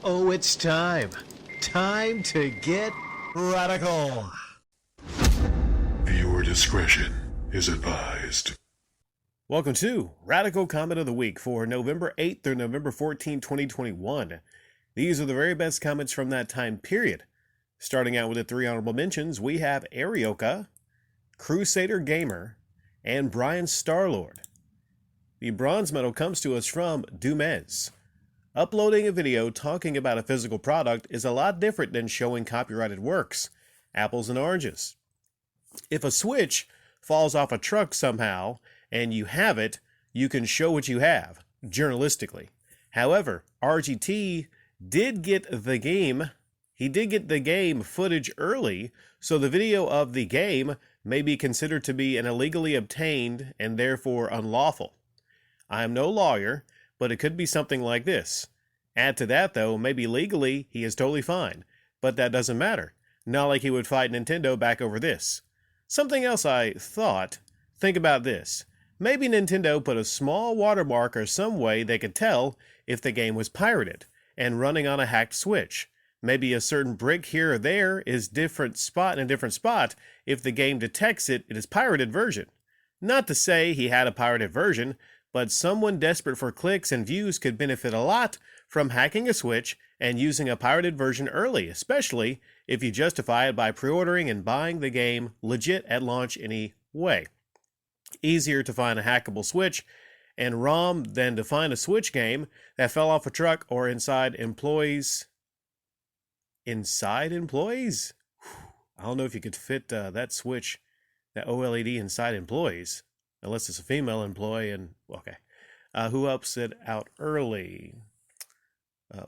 Oh, it's time. Time to get radical. Viewer discretion is advised. Welcome to Radical Comment of the Week for November 8th through November 14, 2021. These are the very best comments from that time period. Starting out with the three honorable mentions, we have Arioka, Crusader Gamer, and Brian Starlord. The bronze medal comes to us from Dumez. Uploading a video talking about a physical product is a lot different than showing copyrighted works. Apples and oranges. If a switch falls off a truck somehow and you have it, you can show what you have, journalistically. However, RGT did get the game. He did get the game footage early, so the video of the game may be considered to be an illegally obtained and therefore unlawful. I am no lawyer, but it could be something like this. Add to that, though, maybe legally he is totally fine, but that doesn't matter. Not like he would fight Nintendo back over this. Something else I thought, think about this. Maybe Nintendo put a small watermark or some way they could tell if the game was pirated and running on a hacked Switch. Maybe a certain brick here or there is different spot in a different spot if the game detects it is pirated version. Not to say he had a pirated version, but someone desperate for clicks and views could benefit a lot from hacking a Switch and using a pirated version early, especially if you justify it by pre-ordering and buying the game legit at launch anyway. Easier to find a hackable Switch and ROM than to find a Switch game that fell off a truck or inside employees. Inside employees? I don't know if you could fit that Switch, that OLED inside employees. Unless it's a female employee, and okay. Who ups it out early?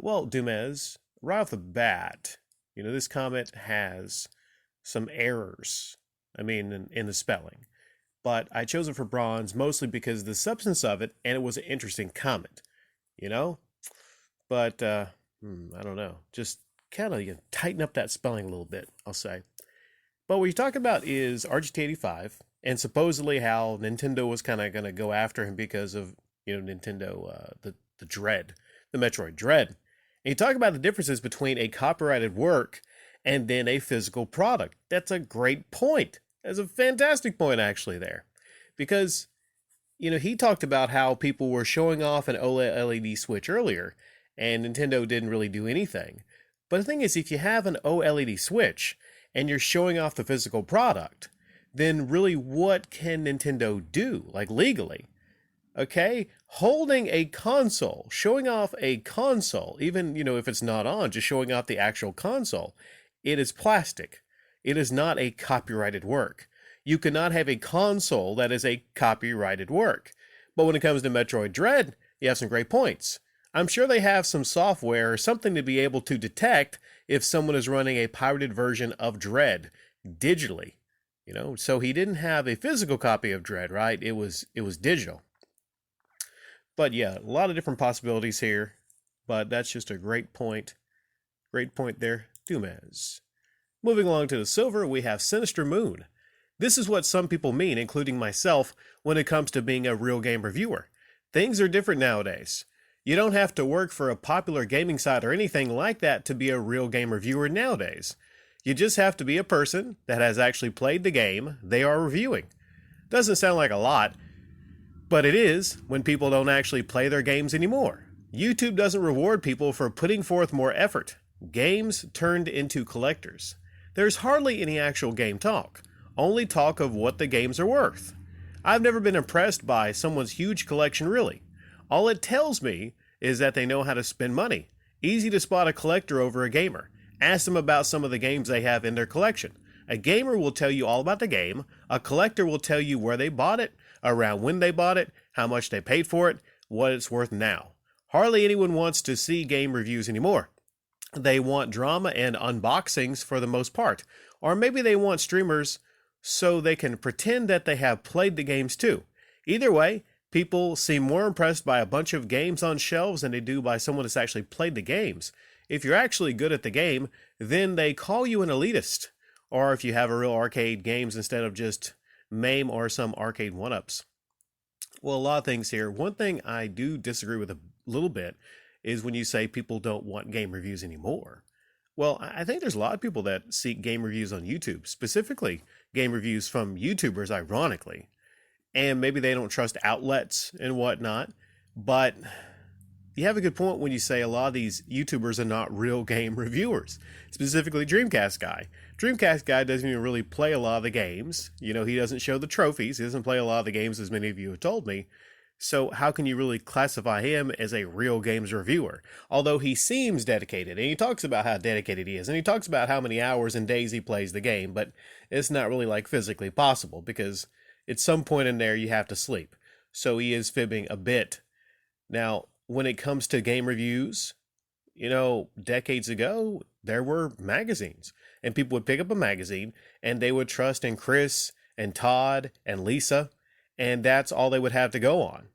Well, Dumez, right off the bat, this comment has some errors. I mean, in the spelling. But I chose it for bronze mostly because of the substance of it, and it was an interesting comment. But, I don't know. Just kind of tighten up that spelling a little bit, I'll say. But what you're talking about is RGT85. And supposedly how Nintendo was kind of going to go after him because of, Nintendo, the Dread, the Metroid Dread. And you talk about the differences between a copyrighted work and then a physical product. That's a great point. That's a fantastic point, actually, there. Because, he talked about how people were showing off an OLED Switch earlier, and Nintendo didn't really do anything. But the thing is, if you have an OLED Switch and you're showing off the physical product, then really what can Nintendo do, like legally? Okay, holding a console, showing off a console, even, if it's not on, just showing off the actual console, it is plastic. It is not a copyrighted work. You cannot have a console that is a copyrighted work. But when it comes to Metroid Dread, you have some great points. I'm sure they have some software or something to be able to detect if someone is running a pirated version of Dread digitally. So he didn't have a physical copy of Dread, right? It was digital. But yeah, a lot of different possibilities here. But that's just a great point. Great point there, Dumez. Moving along to the silver, we have Sinister Moon. This is what some people mean, including myself, when it comes to being a real game reviewer. Things are different nowadays. You don't have to work for a popular gaming site or anything like that to be a real game reviewer nowadays. You just have to be a person that has actually played the game they are reviewing. Doesn't sound like a lot, but it is when people don't actually play their games anymore. YouTube doesn't reward people for putting forth more effort. Games turned into collectors. There's hardly any actual game talk, only talk of what the games are worth. I've never been impressed by someone's huge collection really. All it tells me is that they know how to spend money. Easy to spot a collector over a gamer. Ask them about some of the games they have in their collection. A gamer will tell you all about the game. A collector will tell you where they bought it, around when they bought it, how much they paid for it, what it's worth now. Hardly anyone wants to see game reviews anymore. They want drama and unboxings for the most part. Or maybe they want streamers so they can pretend that they have played the games too. Either way, people seem more impressed by a bunch of games on shelves than they do by someone that's actually played the games. If you're actually good at the game, then they call you an elitist. Or if you have a real arcade games instead of just MAME or some arcade one-ups. Well, a lot of things here. One thing I do disagree with a little bit is when you say people don't want game reviews anymore. Well, I think there's a lot of people that seek game reviews on YouTube, specifically game reviews from YouTubers, ironically. And maybe they don't trust outlets and whatnot. But you have a good point when you say a lot of these YouTubers are not real game reviewers, specifically Dreamcast Guy. Dreamcast Guy doesn't even really play a lot of the games. You know, he doesn't show the trophies. He doesn't play a lot of the games, as many of you have told me. So how can you really classify him as a real games reviewer? Although he seems dedicated, and he talks about how dedicated he is, and he talks about how many hours and days he plays the game, but it's not really like physically possible because at some point in there you have to sleep. So he is fibbing a bit. Now, when it comes to game reviews, you know, decades ago, there were magazines, and people would pick up a magazine and they would trust in Chris and Todd and Lisa, and that's all they would have to go on.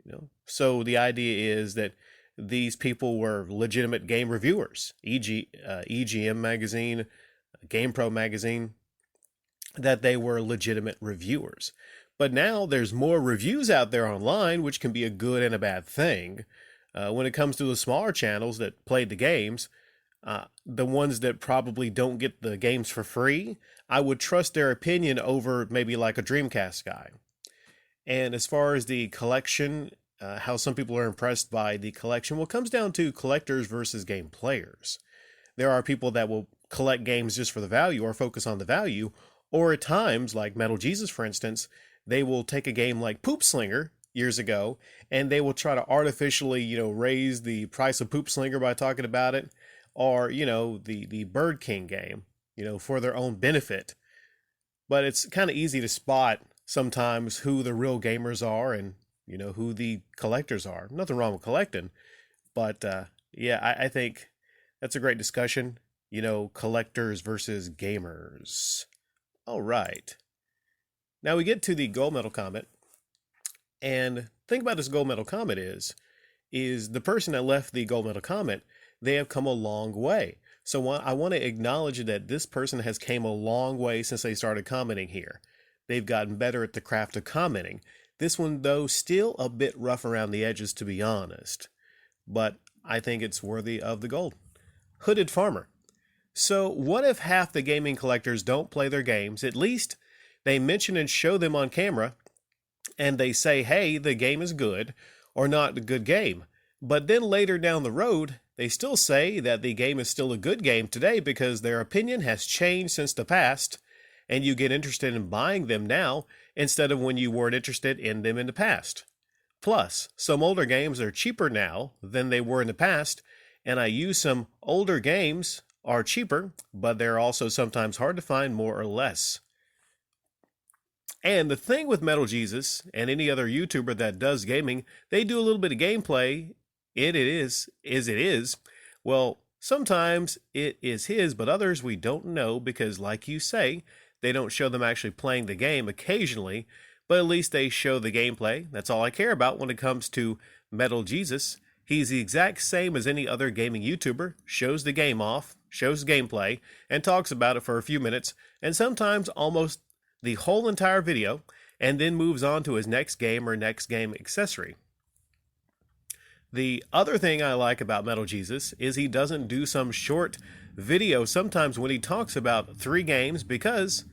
You know, so the idea is that these people were legitimate game reviewers, e.g., EGM magazine, GamePro magazine, that they were legitimate reviewers. But now there's more reviews out there online, which can be a good and a bad thing. When it comes to the smaller channels that played the games, the ones that probably don't get the games for free, I would trust their opinion over maybe like a Dreamcast Guy. And as far as the collection, how some people are impressed by the collection, well, it comes down to collectors versus game players. There are people that will collect games just for the value or focus on the value, or at times, like Metal Jesus, for instance, they will take a game like Poop Slinger years ago, and they will try to artificially, you know, raise the price of Poop Slinger by talking about it, or, you know, the Bird King game, you know, for their own benefit. But it's kind of easy to spot sometimes who the real gamers are and, you know, who the collectors are. Nothing wrong with collecting, but yeah, I think that's a great discussion, you know, collectors versus gamers. All right. Now we get to the gold medal comment, and the thing about this gold medal comment is the person that left the gold medal comment, they have come a long way. So I want to acknowledge that this person has came a long way since they started commenting here. They've gotten better at the craft of commenting. This one, though, still a bit rough around the edges, to be honest. But I think it's worthy of the gold. Hooded Farmer. So what if half the gaming collectors don't play their games? At least they mention and show them on camera, and they say, hey, the game is good, or not a good game. But then later down the road, they still say that the game is still a good game today because their opinion has changed since the past, and you get interested in buying them now instead of when you weren't interested in them in the past. Plus, some older games are cheaper now than they were in the past, and I use some older games are cheaper, but they're also sometimes hard to find more or less. And the thing with Metal Jesus and any other YouTuber that does gaming, they do a little bit of gameplay. It is. Well, sometimes it is his, but others we don't know because, like you say, they don't show them actually playing the game occasionally, but at least they show the gameplay. That's all I care about when it comes to Metal Jesus. He's the exact same as any other gaming YouTuber, shows the game off, shows gameplay, and talks about it for a few minutes, and sometimes almost the whole entire video, and then moves on to his next game or next game accessory. The other thing I like about Metal Jesus is he doesn't do some short video sometimes when he talks about 3 games because,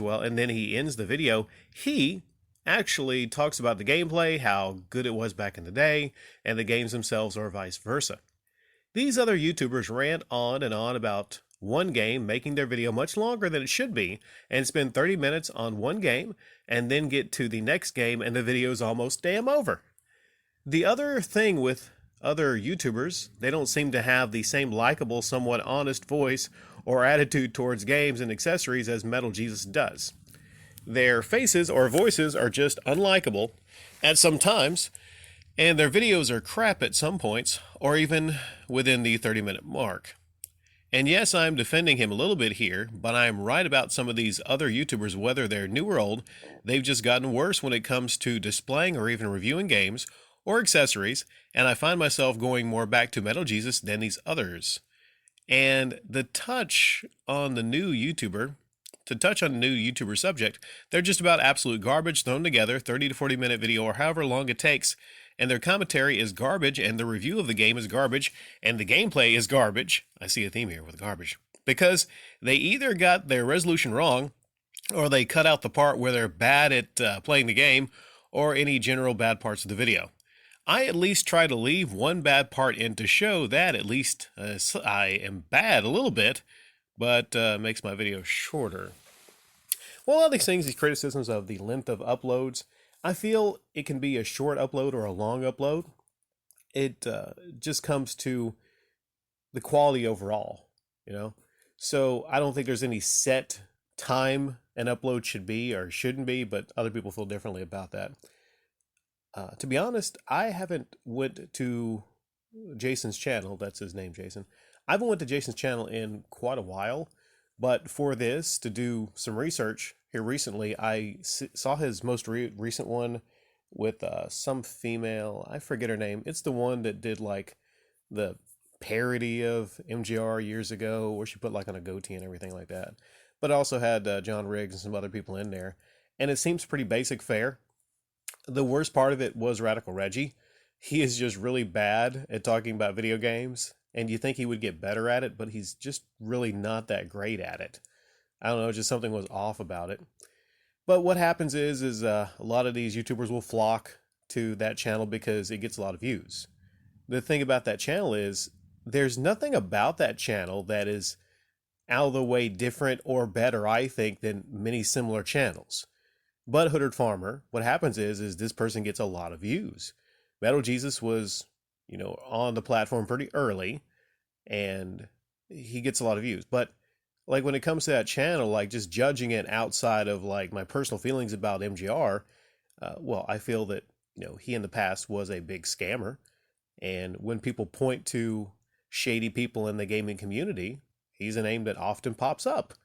well, and then he ends the video, he actually talks about the gameplay, how good it was back in the day, and the games themselves or vice versa. These other YouTubers rant on and on about one game, making their video much longer than it should be, and spend 30 minutes on one game, and then get to the next game, and the video's almost damn over. The other thing with other YouTubers, they don't seem to have the same likable, somewhat honest voice or attitude towards games and accessories as Metal Jesus does. Their faces or voices are just unlikable at some times, and their videos are crap at some points, or even within the 30-minute mark. And yes, I'm defending him a little bit here, but I'm right about some of these other YouTubers, whether they're new or old, they've just gotten worse when it comes to displaying or even reviewing games or accessories, and I find myself going more back to Metal Jesus than these others. And the touch on the new YouTuber, To touch on a new YouTuber subject, they're just about absolute garbage thrown together, 30 to 40 minute video or however long it takes, and their commentary is garbage, and the review of the game is garbage, and the gameplay is garbage. I see a theme here with garbage. Because they either got their resolution wrong, or they cut out the part where they're bad at playing the game, or any general bad parts of the video. I at least try to leave one bad part in to show that at least I am bad a little bit, but makes my video shorter. Well, all these things, these criticisms of the length of uploads, I feel it can be a short upload or a long upload. It just comes to the quality overall, you know? So I don't think there's any set time an upload should be or shouldn't be, but other people feel differently about that. To be honest, I haven't went to Jason's channel. That's his name, Jason. I haven't went to Jason's channel in quite a while, but for this, to do some research here recently, I saw his most recent one with some female. I forget her name. It's the one that did like the parody of MGR years ago, where she put like on a goatee and everything like that. But also had John Riggs and some other people in there, and it seems pretty basic fare. The worst part of it was Radical Reggie. He is just really bad at talking about video games, and you think he would get better at it, but he's just really not that great at it. I don't know, just something was off about it. But what happens is a lot of these YouTubers will flock to that channel because it gets a lot of views. The thing about that channel is there's nothing about that channel that is out of the way different or better, I think, than many similar channels. But Hooded Farmer, what happens is this person gets a lot of views. Metal Jesus was, on the platform pretty early, and he gets a lot of views. But like when it comes to that channel, like just judging it outside of like my personal feelings about MGR, well, I feel that, he in the past was a big scammer. And when people point to shady people in the gaming community, he's a name that often pops up.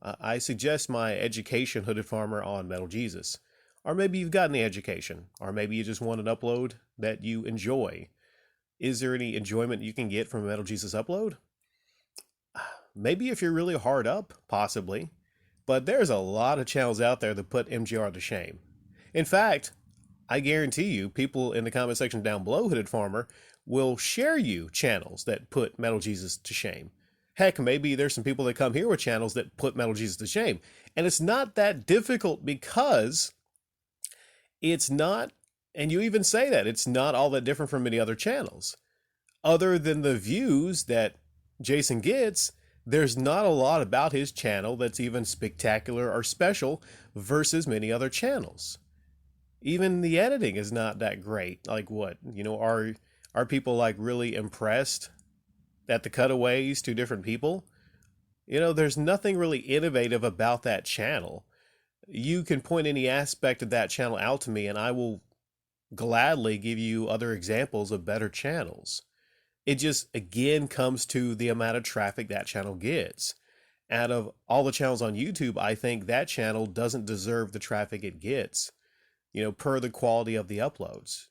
I suggest my education, Hooded Farmer, on Metal Jesus. Or maybe you've gotten the education, or maybe you just want an upload that you enjoy. Is there any enjoyment you can get from a Metal Jesus upload? Maybe if you're really hard up, possibly. But there's a lot of channels out there that put MGR to shame. In fact, I guarantee you, people in the comment section down below, Hooded Farmer, will share you channels that put Metal Jesus to shame. Heck, maybe there's some people that come here with channels that put Metal Jesus to shame. And it's not that difficult because it's not, and you even say that, it's not all that different from many other channels. Other than the views that Jason gets, there's not a lot about his channel that's even spectacular or special versus many other channels. Even the editing is not that great. Like what? Are people like really impressed at the cutaways to different people? There's nothing really innovative about that channel. You can point any aspect of that channel out to me and I will gladly give you other examples of better channels. It just, again, comes to the amount of traffic that channel gets. Out of all the channels on YouTube, I think that channel doesn't deserve the traffic it gets, per the quality of the uploads.